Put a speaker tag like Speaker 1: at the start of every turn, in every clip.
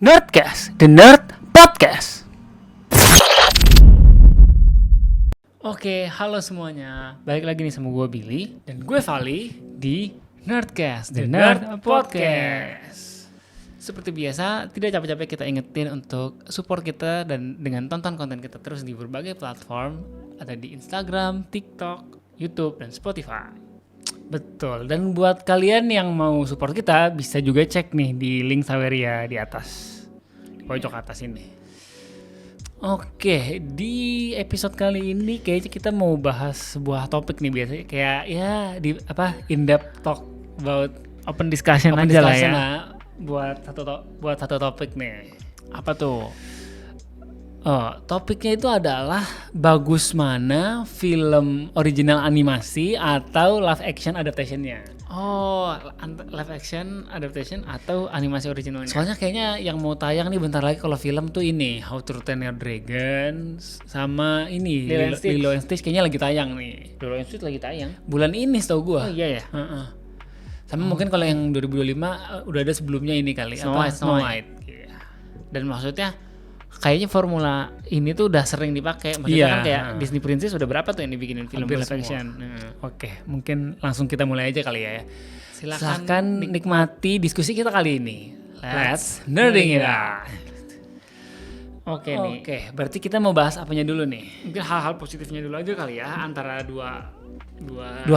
Speaker 1: Nerdcast, The Nerd Podcast. Oke, halo semuanya. Balik lagi nih sama gue Billy dan gue Vali di Nerdcast, The Nerd Podcast. Seperti biasa, tidak capek-capek kita ingetin untuk support kita dan dengan tonton konten kita terus di berbagai platform. Ada di Instagram, TikTok, YouTube, dan Spotify. Betul, dan buat kalian yang mau support kita bisa juga cek nih di link Saweria di atas, di pojok atas ini. Oke, di episode kali ini kayaknya kita mau bahas sebuah topik nih, biasanya kayak ya di in depth talk about open discussion aja lah ya. Buat satu topik nih. Apa tuh? Topiknya itu adalah bagus mana film original animasi atau live action adaptation-nya. Live action adaptation atau animasi originalnya. Soalnya kayaknya yang mau tayang nih bentar lagi kalau film tuh ini How to Train Your Dragon sama ini Lilo and Stitch kayaknya lagi tayang nih.
Speaker 2: Lilo and Stitch lagi tayang
Speaker 1: Bulan ini setahu gua.
Speaker 2: Oh iya ya.
Speaker 1: Sama mungkin kalau yang 2025 udah ada sebelumnya ini kali
Speaker 2: Snow White.
Speaker 1: Iya.
Speaker 2: Dan maksudnya kayaknya formula ini tuh udah sering dipakai. Maksudnya kan kayak Disney Princess udah berapa tuh yang dibikinin film live action.
Speaker 1: Oke, mungkin langsung kita mulai aja kali ya.
Speaker 2: Silakan
Speaker 1: nikmati diskusi kita kali ini. Let's nerding it out.
Speaker 2: Oke nih.
Speaker 1: Oke, berarti kita mau bahas apanya dulu nih?
Speaker 2: Mungkin hal-hal positifnya dulu aja kali ya antara dua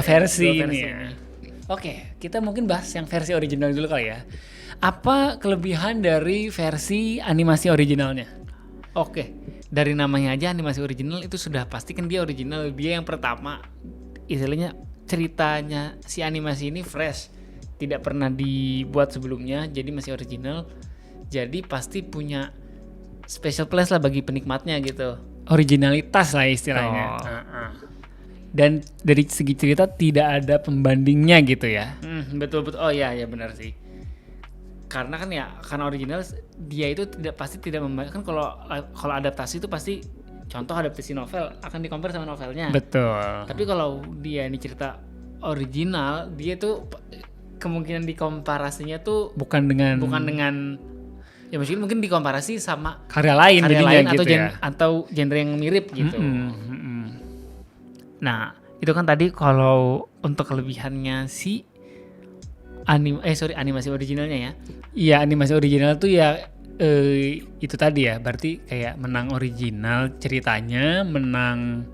Speaker 1: versi ini.
Speaker 2: ini.
Speaker 1: Oke, kita mungkin bahas yang versi original dulu kali ya. Apa kelebihan dari versi animasi originalnya?
Speaker 2: Oke, dari namanya aja animasi original itu sudah pasti kan dia original. Dia yang pertama, istilahnya ceritanya si animasi ini fresh, tidak pernah dibuat sebelumnya, jadi masih original. Jadi pasti punya special place lah bagi penikmatnya gitu.
Speaker 1: Originalitas lah istilahnya. Dan dari segi cerita tidak ada pembandingnya gitu ya.
Speaker 2: Betul. Oh iya benar sih. Karena kan ya karena original dia itu pasti tidak kan kalau adaptasi itu pasti contoh adaptasi novel akan di-compare sama novelnya.
Speaker 1: Betul.
Speaker 2: Tapi kalau dia ini cerita original, dia tuh kemungkinan dikomparasinya tuh bukan dengan ya mungkin dikomparasi sama
Speaker 1: karya lain
Speaker 2: atau
Speaker 1: gitu ya.
Speaker 2: atau genre yang mirip gitu.
Speaker 1: Nah, itu kan tadi kalau untuk kelebihannya si animasi originalnya ya. Iya, animasi original tuh ya itu tadi ya, berarti kayak menang original ceritanya, menang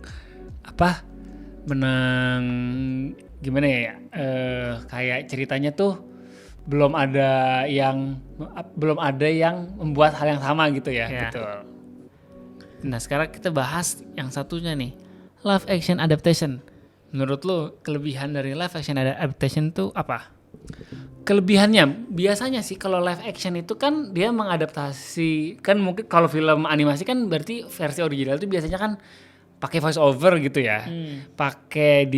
Speaker 1: gimana ya? Kayak ceritanya tuh belum ada yang membuat hal yang sama gitu ya.
Speaker 2: Betul. Nah, sekarang kita bahas yang satunya nih, live action adaptation. Menurut lo kelebihan dari live action adaptation tuh apa?
Speaker 1: Kelebihannya biasanya sih kalau live action itu kan dia mengadaptasi, kan mungkin kalau film animasi kan berarti versi original itu biasanya kan pakai voice over gitu ya. Pakai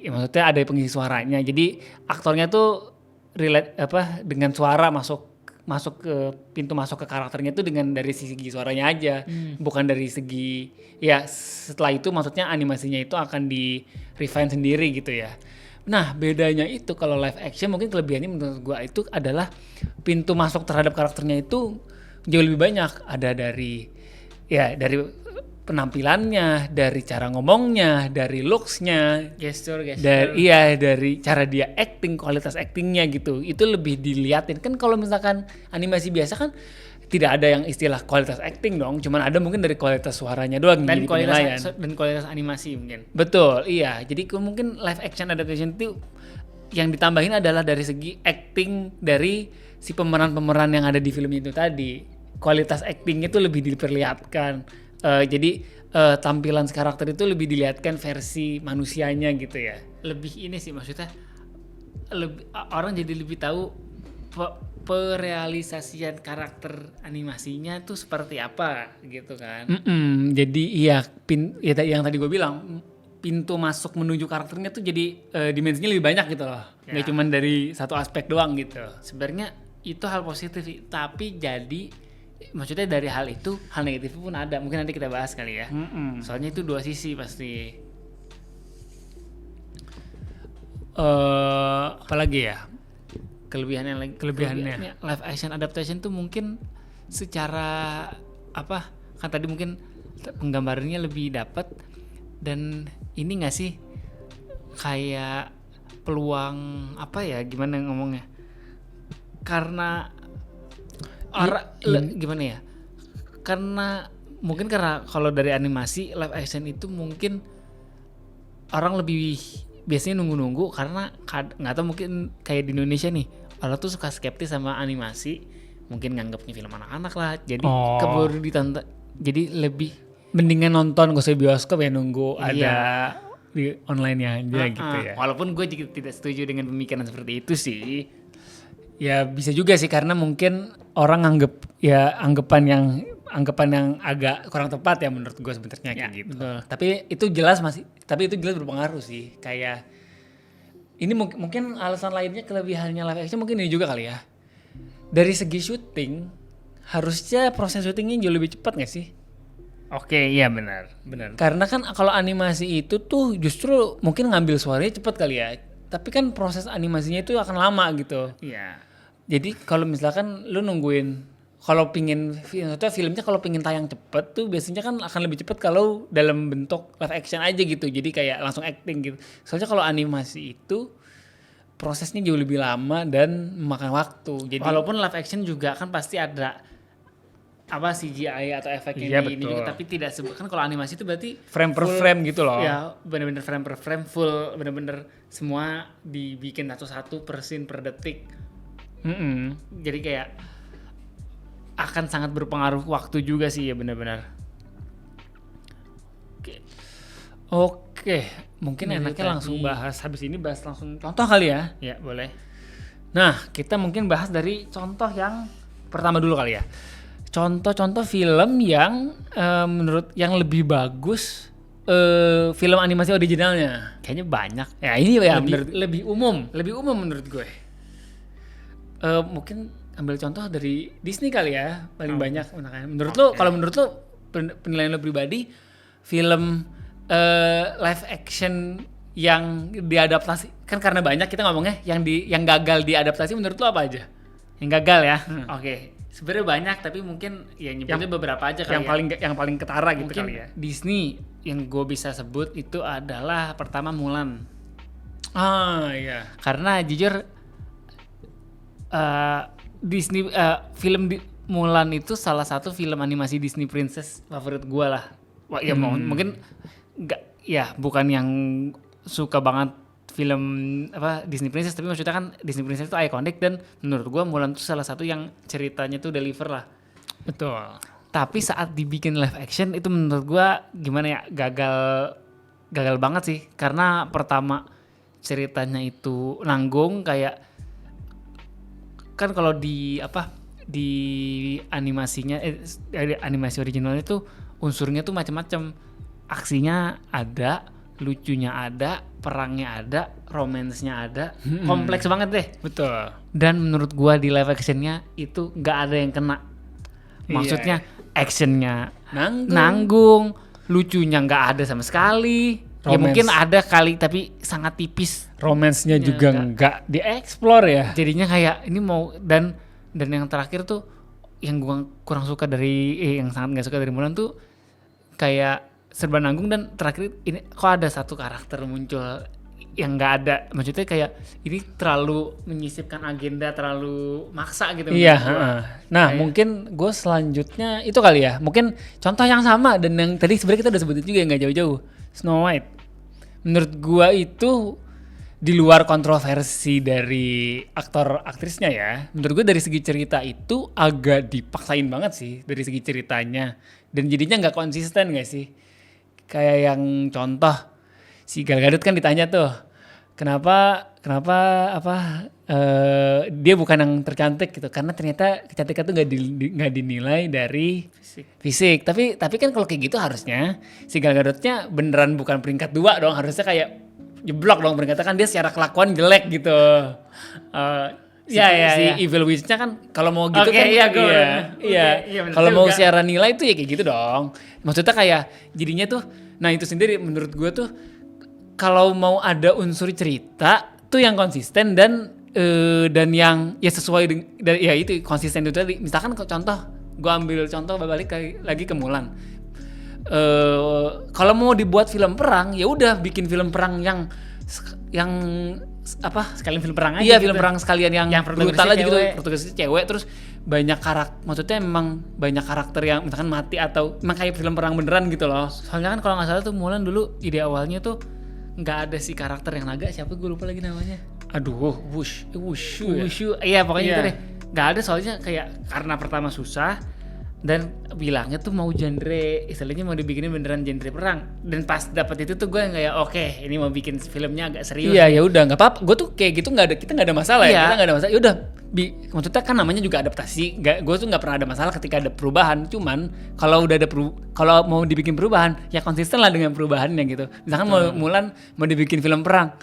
Speaker 1: maksudnya ada pengisi suaranya. Jadi aktornya tuh relate dengan suara masuk ke pintu masuk ke karakternya itu dengan dari segi suaranya aja, bukan dari segi ya setelah itu maksudnya animasinya itu akan di refine sendiri gitu ya. Nah, bedanya itu kalau live action mungkin kelebihannya menurut gua itu adalah pintu masuk terhadap karakternya itu jauh lebih banyak. Ada dari penampilannya, dari cara ngomongnya, dari looks-nya,
Speaker 2: gesture.
Speaker 1: dari cara dia acting, kualitas actingnya gitu. Itu lebih diliatin. Kan kalau misalkan animasi biasa kan tidak ada yang istilah kualitas acting dong, cuman ada mungkin dari kualitas suaranya doang
Speaker 2: dan kualitas animasi mungkin.
Speaker 1: Betul, iya. Jadi mungkin live action adaptation itu yang ditambahin adalah dari segi acting dari si pemeran-pemeran yang ada di film itu tadi. Kualitas actingnya itu lebih diperlihatkan. Jadi tampilan karakter itu lebih dilihatkan versi manusianya gitu ya.
Speaker 2: Lebih ini sih maksudnya orang jadi lebih tahu perealisasian karakter animasinya tuh seperti apa gitu kan.
Speaker 1: Jadi iya yang tadi gue bilang pintu masuk menuju karakternya tuh jadi dimensinya lebih banyak gitu loh. Nggak cuma dari satu aspek doang gitu.
Speaker 2: Sebenarnya itu hal positif tapi jadi maksudnya dari hal itu hal negatif pun ada. Mungkin nanti kita bahas kali ya. Soalnya itu dua sisi pasti.
Speaker 1: Apalagi ya?
Speaker 2: Kelebihannya
Speaker 1: Kelebihannya
Speaker 2: live action adaptation tuh mungkin secara apa kan tadi mungkin penggambarannya lebih dapat, dan ini nggak sih kayak peluang apa ya, gimana ngomongnya, karena gimana ya, karena mungkin karena kalau dari animasi live action itu mungkin orang lebih biasanya nunggu-nunggu karena nggak tahu, mungkin kayak di Indonesia nih orang tuh suka skeptis sama animasi, mungkin nganggapnya film anak-anak lah, jadi keburu ditonton, jadi lebih
Speaker 1: mendingan nonton gak usah bioskop ya, nunggu ada di online-nya aja gitu ya.
Speaker 2: Walaupun gue juga tidak setuju dengan pemikiran seperti itu sih.
Speaker 1: Ya bisa juga sih, karena mungkin orang anggapan yang agak kurang tepat ya menurut gue sebenarnya kayak gitu.
Speaker 2: Betul.
Speaker 1: Tapi itu jelas berpengaruh sih. Kayak ini mungkin alasan lainnya, kelebihannya live action mungkin ini juga kali ya. Dari segi syuting harusnya proses syutingnya jauh lebih cepat nggak sih?
Speaker 2: Oke, iya benar.
Speaker 1: Karena kan kalau animasi itu tuh justru mungkin ngambil suaranya cepat kali ya. Tapi kan proses animasinya itu akan lama gitu.
Speaker 2: Iya.
Speaker 1: Jadi kalau misalkan lu nungguin, kalau filmnya kalau pingin tayang cepet tuh biasanya kan akan lebih cepet kalau dalam bentuk live action aja gitu. Jadi kayak langsung acting gitu. Soalnya kalau animasi itu prosesnya jauh lebih lama dan memakan waktu. Jadi
Speaker 2: Walaupun live action juga kan pasti ada apa CGI atau efeknya
Speaker 1: Iya,
Speaker 2: ini juga, tapi tidak kan kalau animasi itu berarti
Speaker 1: frame per frame gitu loh.
Speaker 2: ya bener-bener frame per frame full, bener-bener semua dibikin satu-satu per scene per detik. Jadi kayak akan sangat berpengaruh waktu juga sih ya, benar-benar.
Speaker 1: Oke, mungkin enaknya langsung bahas, habis ini bahas langsung contoh kali ya.
Speaker 2: Ya boleh.
Speaker 1: Nah, kita mungkin bahas dari contoh yang pertama dulu kali ya. Contoh-contoh film yang menurut yang lebih bagus film animasi originalnya.
Speaker 2: Kayaknya banyak.
Speaker 1: Ya ini ya
Speaker 2: Lebih umum.
Speaker 1: lebih umum menurut gue. Mungkin ambil contoh dari Disney kali ya, paling banyak. Menurut lo, kalau menurut lo penilaian lo pribadi, film live action yang diadaptasi, kan karena banyak kita ngomongnya yang gagal diadaptasi, menurut lo apa aja? Yang gagal ya?
Speaker 2: Oke. Sebenarnya banyak, tapi mungkin ya nyebutnya beberapa aja kali
Speaker 1: yang paling ketara gitu
Speaker 2: mungkin
Speaker 1: kali ya.
Speaker 2: Disney yang gue bisa sebut itu adalah pertama Mulan.
Speaker 1: Iya.
Speaker 2: Karena jujur Disney Mulan itu salah satu film animasi Disney Princess favorit gue lah. Wah, ya mungkin nggak, ya bukan yang suka banget film apa Disney Princess, tapi maksudnya kan Disney Princess itu ikonik, dan menurut gue Mulan itu salah satu yang ceritanya tuh deliver lah.
Speaker 1: Betul.
Speaker 2: Tapi saat dibikin live action itu menurut gue gimana ya, gagal banget sih, karena pertama ceritanya itu nanggung, kayak kan kalau di animasinya animasi originalnya tuh unsurnya tuh macam-macam, aksinya ada, lucunya ada, perangnya ada, romansnya ada, kompleks banget deh.
Speaker 1: Betul.
Speaker 2: Dan menurut gua di live actionnya itu nggak ada yang kena. Maksudnya actionnya nanggung, lucunya nggak ada sama sekali. Ya mungkin ada kali, tapi sangat tipis.
Speaker 1: Romansnya juga nggak dieksplor ya.
Speaker 2: Jadinya kayak ini mau, dan yang terakhir tuh yang gua kurang suka dari yang sangat nggak suka dari Mulan tuh kayak serba nanggung, dan terakhir ini kok ada satu karakter muncul yang nggak ada, maksudnya kayak ini terlalu menyisipkan agenda, terlalu maksa gitu.
Speaker 1: Iya. Nah kayak, mungkin gue selanjutnya itu kali ya, mungkin contoh yang sama dan yang tadi sebenarnya kita udah sebutin juga yang nggak jauh-jauh, Snow White. Menurut gue itu di luar kontroversi dari aktor aktrisnya ya, menurut gue dari segi cerita itu agak dipaksain banget sih dari segi ceritanya, dan jadinya nggak konsisten nggak sih? Kayak yang contoh si Gal Gadot kan ditanya tuh kenapa dia bukan yang tercantik gitu, karena ternyata kecantikan tuh nggak dinilai dari fisik. Tapi kan kalau kayak gitu harusnya si Gal Gadotnya beneran bukan peringkat 2 dong, harusnya kayak jeblok dong peringkatnya, kan dia secara kelakuan jelek gitu. Si Evil Witch-nya kan kalau mau gitu kan kalau mau secara nilai itu ya kayak gitu dong. Maksudnya kayak jadinya tuh, nah itu sendiri menurut gue tuh kalau mau ada unsur cerita tuh yang konsisten dan yang ya sesuai dengan ya itu konsisten itu tadi. Misalkan contoh Gue ambil contoh balik lagi ke Mulan. Kalau mau dibuat film perang, ya udah bikin film perang yang apa?
Speaker 2: Sekalian film perang aja.
Speaker 1: Iya,
Speaker 2: gitu.
Speaker 1: film perang sekalian yang brutal aja gitu,
Speaker 2: cewek.
Speaker 1: protagonisnya cewek, terus banyak maksudnya memang banyak karakter yang misalkan mati atau memang kayak film perang beneran gitu loh.
Speaker 2: Soalnya kan kalau nggak salah tuh Mulan dulu ide awalnya tuh nggak ada si karakter yang naga, siapa gue lupa lagi namanya.
Speaker 1: Aduh, Wushu.
Speaker 2: Iya pokoknya
Speaker 1: Iya.
Speaker 2: itu deh. Nggak ada soalnya kayak karena pertama susah dan bilangnya tuh mau genre, istilahnya mau dibikinin beneran genre perang. Dan pas dapet itu tuh gue kayak oke, ini mau bikin filmnya agak serius.
Speaker 1: Iya, ya udah nggak apa-apa. Gue tuh kayak gitu kita nggak ada masalah
Speaker 2: Iya.
Speaker 1: ya. Kita nggak ada masalah. Ya udah, maksudnya kan namanya juga adaptasi. Gue tuh nggak pernah ada masalah ketika ada perubahan. Cuman kalau udah ada kalau mau dibikin perubahan, ya konsisten lah dengan perubahannya gitu. Misalkan mau Mulan mau dibikin film perang,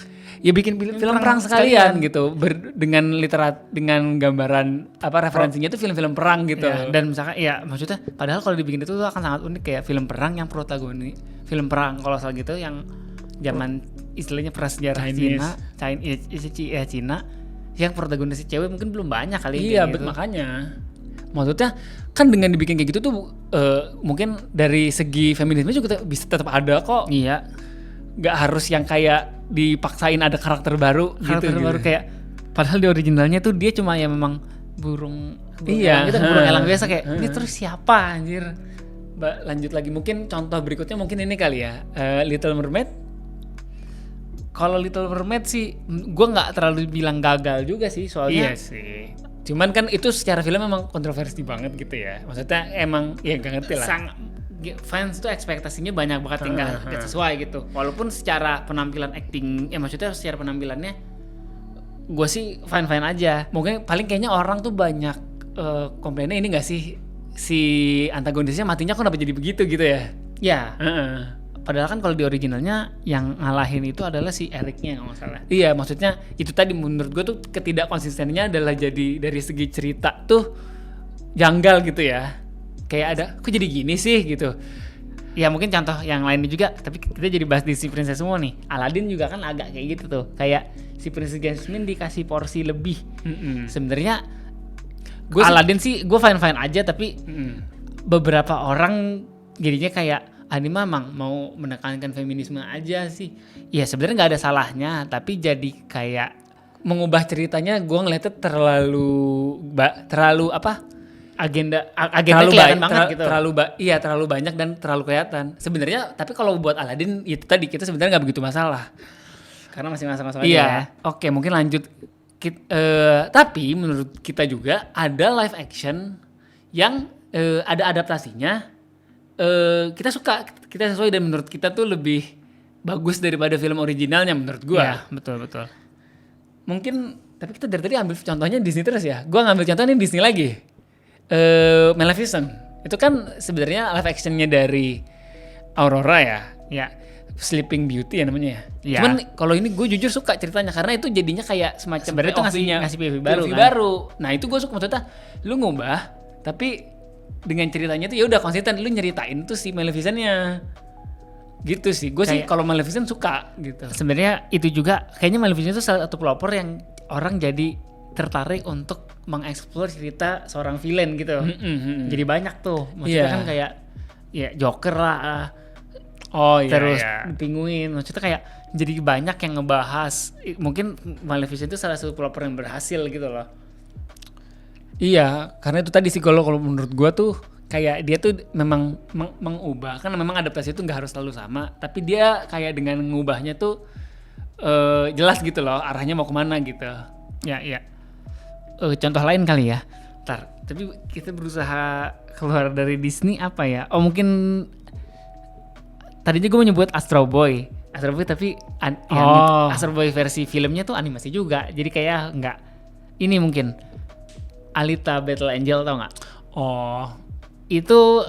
Speaker 1: ya bikin film perang sekalian gitu. Dengan gambaran apa referensinya tuh film-film perang gitu.
Speaker 2: Ya, dan misalkan ya maksudnya padahal kalau dibikin itu tuh akan sangat unik kayak film perang yang protagonis film perang kolosal gitu yang zaman istilahnya prasejarah Cina yang protagonisnya cewek mungkin belum banyak kali.
Speaker 1: Iya,
Speaker 2: gitu.
Speaker 1: makanya. Maksudnya kan dengan dibikin kayak gitu tuh mungkin dari segi feminisme juga bisa tetap ada kok.
Speaker 2: Iya.
Speaker 1: Nggak harus yang kayak dipaksain ada karakter baru
Speaker 2: Karakter
Speaker 1: gitu.
Speaker 2: baru kayak padahal di originalnya tuh dia cuma ya memang burung
Speaker 1: Iya.
Speaker 2: elang gitu, burung elang biasa kayak ini terus siapa anjir.
Speaker 1: Lanjut lagi mungkin contoh berikutnya mungkin ini kali ya, Little Mermaid.
Speaker 2: Kalau Little Mermaid sih gue nggak terlalu bilang gagal juga sih soalnya.
Speaker 1: Iya sih. Cuman kan itu secara film memang kontroversi banget gitu ya. Maksudnya emang ya nggak ngerti lah.
Speaker 2: Fans tuh ekspektasinya banyak banget yang nggak sesuai gitu. Walaupun secara penampilan acting, ya maksudnya secara penampilannya gue sih fine aja.
Speaker 1: Mungkin paling kayaknya orang tuh banyak komplainnya ini nggak sih, si antagonisnya matinya kok kenapa jadi begitu gitu ya?
Speaker 2: Ya. Padahal kan kalau di originalnya yang ngalahin itu adalah si Ericnya kalau nggak salah.
Speaker 1: Iya, maksudnya itu tadi menurut gue tuh ketidakkonsistennya adalah jadi dari segi cerita tuh janggal gitu ya. Kayak ada, kok jadi gini sih gitu.
Speaker 2: Ya mungkin contoh yang lainnya juga, tapi kita jadi bahas di si Princess semua nih. Aladdin juga kan agak kayak gitu tuh. Kayak si Princess Jasmine dikasih porsi lebih. Sebenarnya Aladdin sih gue fine aja, tapi beberapa orang jadinya kayak ini memang mau menekankan feminisme aja sih. Ya sebenarnya nggak ada salahnya, tapi jadi kayak
Speaker 1: mengubah ceritanya gue ngeliatnya terlalu apa?
Speaker 2: Agenda kelihatan banget gitu.
Speaker 1: Terlalu banyak dan terlalu kelihatan. Sebenarnya tapi kalau buat Aladdin itu tadi kita sebenarnya nggak begitu masalah.
Speaker 2: Karena masih masuk-masuk
Speaker 1: Iya.
Speaker 2: aja ya.
Speaker 1: Oke, mungkin lanjut. Tapi menurut kita juga ada live action yang ada adaptasinya. Kita suka, kita sesuai dan menurut kita tuh lebih bagus daripada film originalnya menurut gua.
Speaker 2: Iya, betul.
Speaker 1: Mungkin tapi kita dari tadi ambil contohnya Disney terus ya. Gua ngambil contohnya Disney lagi. Maleficent. Itu kan sebenarnya live actionnya dari Aurora ya.
Speaker 2: Ya.
Speaker 1: Sleeping Beauty ya namanya ya.
Speaker 2: Ya.
Speaker 1: Cuman kalau ini gue jujur suka ceritanya karena itu jadinya kayak semacam
Speaker 2: sebenarnya itu ngasih POV baru kan?
Speaker 1: baru. Nah, itu gue suka maksudnya lu ngubah tapi dengan ceritanya tuh ya udah konsisten, lu nyeritain tuh si Maleficent-nya. Gitu sih. Gue sih kalau Maleficent suka gitu.
Speaker 2: Sebenarnya itu juga kayaknya Maleficent itu salah satu pelopor yang orang jadi tertarik untuk mengeksplor cerita seorang villain gitu. Jadi banyak tuh. Maksudnya kan kayak ya Joker lah. Terus Penguin. Maksudnya kayak jadi banyak yang ngebahas. Mungkin Maleficent itu salah satu pelopor yang berhasil gitu loh.
Speaker 1: Iya, karena itu tadi sih kalau menurut gua tuh kayak dia tuh memang mengubah, kan memang adaptasi itu nggak harus selalu sama, tapi dia kayak dengan mengubahnya tuh jelas gitu loh arahnya mau kemana gitu.
Speaker 2: Ya. Contoh lain kali ya. Tapi kita berusaha keluar dari Disney apa ya? Oh mungkin tadinya gue menyebut Astro Boy tapi Astro Boy versi filmnya tuh animasi juga, jadi kayak nggak ini mungkin. Alita Battle Angel tau nggak?
Speaker 1: Oh,
Speaker 2: itu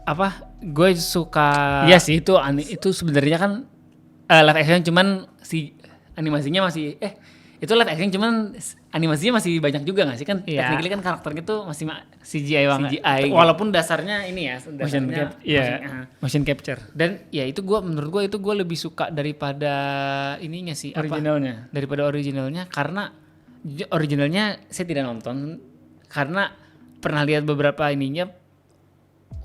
Speaker 2: apa? Gue suka.
Speaker 1: Iya sih itu sebenarnya kan live action cuman si animasinya masih itu live action cuman animasinya masih banyak juga nggak sih kan?
Speaker 2: Iya.
Speaker 1: Technically kan karakternya tuh masih
Speaker 2: CGI banget. Walaupun dasarnya ini ya,
Speaker 1: motion capture.
Speaker 2: Dan ya itu menurut gue itu gue lebih suka daripada ininya sih
Speaker 1: originalnya.
Speaker 2: Daripada originalnya karena originalnya saya tidak nonton karena pernah lihat beberapa ininya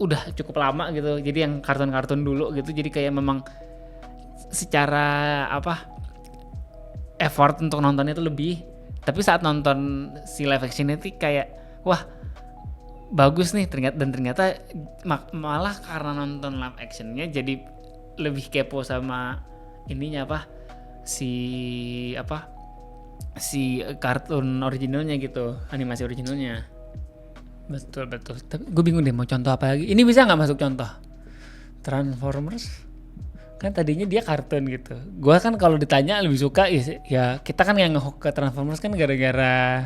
Speaker 2: udah cukup lama gitu. Jadi yang kartun-kartun dulu gitu. Jadi kayak memang secara effort untuk nontonnya itu lebih. Tapi saat nonton si live action itu kayak wah bagus nih ternyata malah karena nonton live actionnya jadi lebih kepo sama ininya si kartun originalnya gitu, animasi originalnya.
Speaker 1: Betul. Tapi gue bingung deh mau contoh apa lagi. Ini bisa nggak masuk contoh? Transformers kan tadinya dia kartun gitu. Gue kan kalau ditanya lebih suka ya kita kan yang ngehook ke Transformers kan gara-gara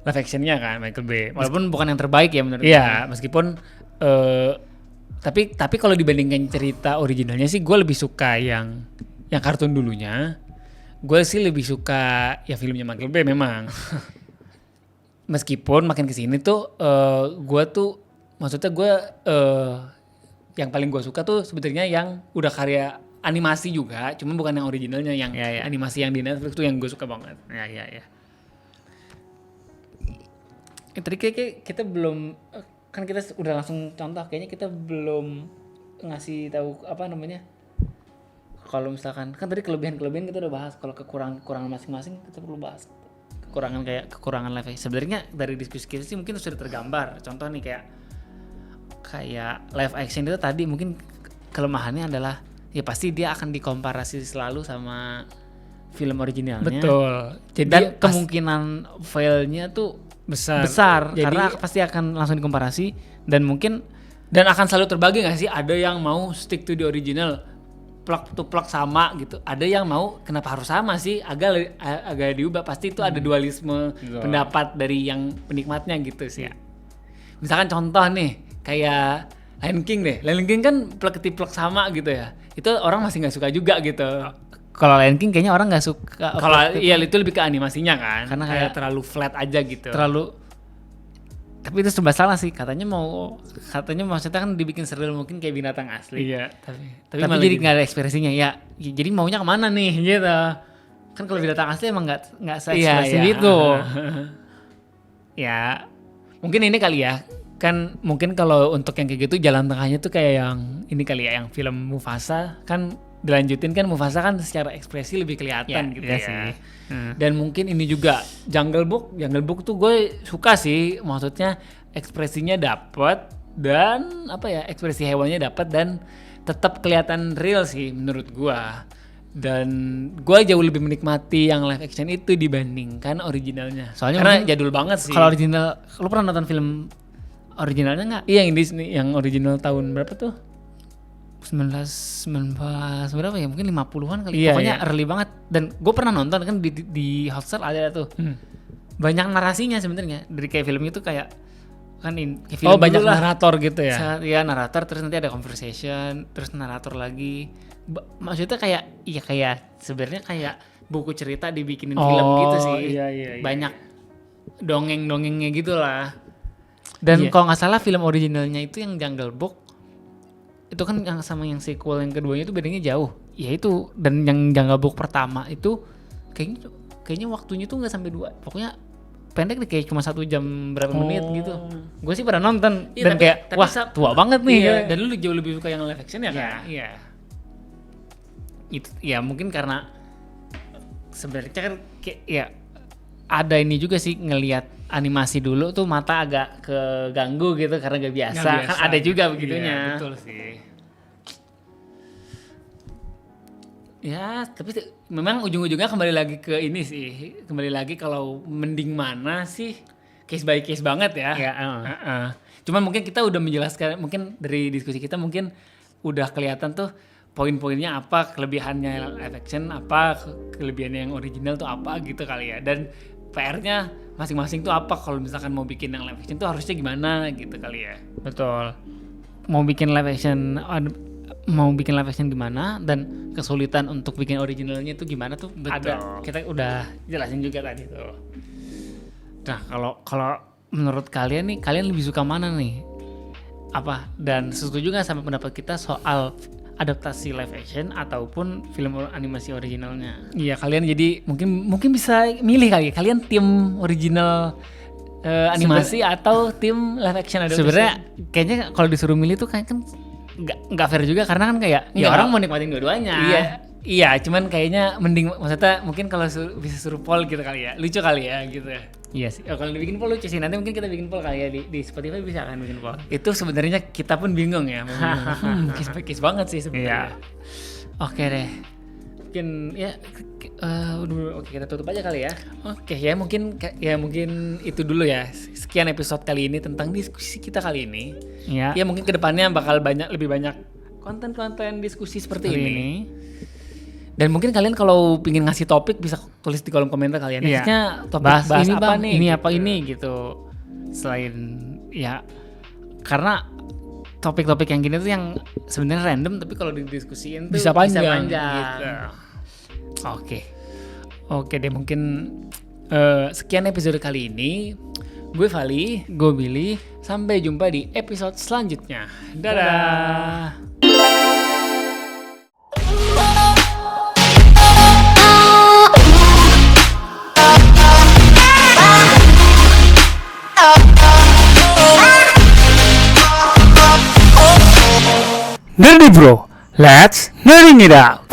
Speaker 1: live actionnya kan Michael Bay.
Speaker 2: Walaupun bukan yang terbaik ya menurut gue.
Speaker 1: Iya, meskipun tapi kalau dibandingkan cerita originalnya sih gue lebih suka yang kartun dulunya. Gue sih lebih suka ya filmnya Michael Bay memang. Meskipun makin kesini tuh maksudnya gue yang paling gue suka tuh sebetulnya yang udah karya animasi juga, cuman bukan yang originalnya, yang animasi yang di Netflix tuh yang gue suka banget.
Speaker 2: Ya. Tadi kayak kita belum, kan kita udah langsung contoh, kayaknya kita belum ngasih tahu apa namanya. Kalau misalkan kan tadi kelebihan kita udah bahas, kalau kekurangan masing-masing kita perlu bahas. Kekurangan live action. Sebenarnya dari diskusi kita sih mungkin sudah tergambar. Contoh nih kayak live action itu tadi mungkin kelemahannya adalah ya pasti dia akan dikomparasi selalu sama film originalnya.
Speaker 1: Betul. Jadi
Speaker 2: dan kemungkinan failnya tuh besar. Jadi, karena pasti akan langsung dikomparasi dan
Speaker 1: akan selalu terbagi nggak sih? Ada yang mau stick to the original, plug to plug sama gitu. Ada yang mau kenapa harus sama sih? Agak diubah. Pasti itu ada dualisme pendapat dari yang penikmatnya gitu sih. Ya. Misalkan contoh nih kayak Lion King deh. Lion King kan plug sama gitu ya. Itu orang masih nggak suka juga gitu.
Speaker 2: Kalau Lion King kayaknya orang nggak suka.
Speaker 1: Kalau iya itu lebih ke animasinya kan.
Speaker 2: Karena
Speaker 1: kayak terlalu flat aja gitu.
Speaker 2: Tapi itu serba salah sih. Katanya maksudnya kan dibikin serial mungkin kayak binatang asli.
Speaker 1: Iya.
Speaker 2: Tapi jadi nggak ada ekspresinya ya. Jadi maunya kemana nih gitu. Kan kalau binatang asli emang nggak se-ekspresi gitu.
Speaker 1: Ya mungkin ini kali ya. Kan mungkin kalau untuk yang kayak gitu jalan tengahnya tuh kayak yang ini kali ya, yang film Mufasa kan dilanjutin kan Mufasa kan secara ekspresi lebih kelihatan gitu ya.
Speaker 2: Sih.
Speaker 1: Dan mungkin ini juga Jungle Book tuh gue suka sih, maksudnya ekspresinya dapet dan ekspresi hewannya dapet dan tetap kelihatan real sih menurut gue. Dan gue jauh lebih menikmati yang live action itu dibandingkan originalnya. Soalnya karena jadul banget sih.
Speaker 2: Kalau original, lo pernah nonton film originalnya nggak?
Speaker 1: Iya yang Disney, yang original tahun berapa tuh?
Speaker 2: 19 berapa ya? Mungkin 50-an kali. Iya, pokoknya early banget. Dan gue pernah nonton kan di Hotstar ada tuh. Banyak narasinya sebenarnya. Dari kayak film itu kayak film
Speaker 1: banyak narator gitu ya?
Speaker 2: Iya narator, terus nanti ada conversation, terus narator lagi. Maksudnya kayak sebenarnya kayak buku cerita dibikinin film gitu sih.
Speaker 1: Iya.
Speaker 2: Banyak dongeng-dongengnya gitu lah. Dan kalau nggak salah film originalnya itu yang Jungle Book itu kan yang sama yang sequel yang keduanya itu bedanya jauh. Ya itu, dan yang Jungle Book pertama itu kayaknya waktunya tuh nggak sampai 2. Pokoknya pendek deh, kayak cuma 1 jam berapa menit gitu. Gue sih pernah nonton dan kayak wah tua banget nih.
Speaker 1: Iya. Dan lu jauh lebih suka yang live action ya kan?
Speaker 2: Iya. Itu ya mungkin karena sebenarnya kan kayak ya ada ini juga sih, ngelihat animasi dulu tuh mata agak keganggu gitu karena gak biasa. Kan ada juga begitunya.
Speaker 1: Iya, betul sih. Ya, tapi memang ujung-ujungnya kembali lagi ke ini sih. Kembali lagi kalau mending mana sih, case by case banget ya. Cuman mungkin kita udah menjelaskan, mungkin dari diskusi kita mungkin udah kelihatan tuh poin-poinnya apa, kelebihannya live action apa, kelebihannya yang original tuh apa gitu kali ya. Dan PR-nya masing-masing tuh apa, kalau misalkan mau bikin yang live action tuh harusnya gimana gitu kali ya.
Speaker 2: Betul. Mau bikin live action gimana, dan kesulitan untuk bikin originalnya tuh gimana tuh.
Speaker 1: Betul.
Speaker 2: Ada. Kita udah jelasin juga tadi tuh. Nah, kalau menurut kalian nih, kalian lebih suka mana nih? Apa? Dan setuju nggak sama pendapat kita soal adaptasi live action ataupun film animasi originalnya?
Speaker 1: Iya, kalian jadi mungkin bisa milih kali ya. Kalian tim original animasi atau tim live action adaptation?
Speaker 2: Sebenarnya kayaknya kalau disuruh milih tuh kan nggak fair juga karena kan kayak ya orang mau nikmatin dua-duanya.
Speaker 1: Iya, cuman kayaknya mending, maksudnya mungkin kalau bisa suruh poll gitu kali ya, lucu kali ya gitu.
Speaker 2: Iya sih.
Speaker 1: Kalau dibikin poll lucu sih, nanti mungkin kita bikin poll kali ya di Spotify bisa kan bikin poll. Itu sebenarnya kita pun bingung ya. Kis banget sih sebenarnya.
Speaker 2: Iya. Oke deh.
Speaker 1: Mungkin ya oke, kita tutup aja kali ya. Oke, ya mungkin itu dulu ya. Sekian episode kali ini tentang diskusi kita kali ini.
Speaker 2: Iya.
Speaker 1: Ya mungkin kedepannya bakal lebih banyak konten-konten diskusi seperti ini. Dan mungkin kalian kalau pingin ngasih topik bisa tulis di kolom komentar kalian. Maksudnya topik bahas
Speaker 2: ini
Speaker 1: apa
Speaker 2: bang,
Speaker 1: nih?
Speaker 2: ini
Speaker 1: gitu.
Speaker 2: apa ini gitu. Selain ya karena topik-topik yang gini tuh yang sebenarnya random tapi kalau didiskusiin tuh
Speaker 1: bisa panjang. Gitu. Oke deh, mungkin sekian episode kali ini. Gue Vali,
Speaker 2: gue Billy.
Speaker 1: Sampai jumpa di episode selanjutnya. Dadah. Nerdy Bro, let's nerding it out.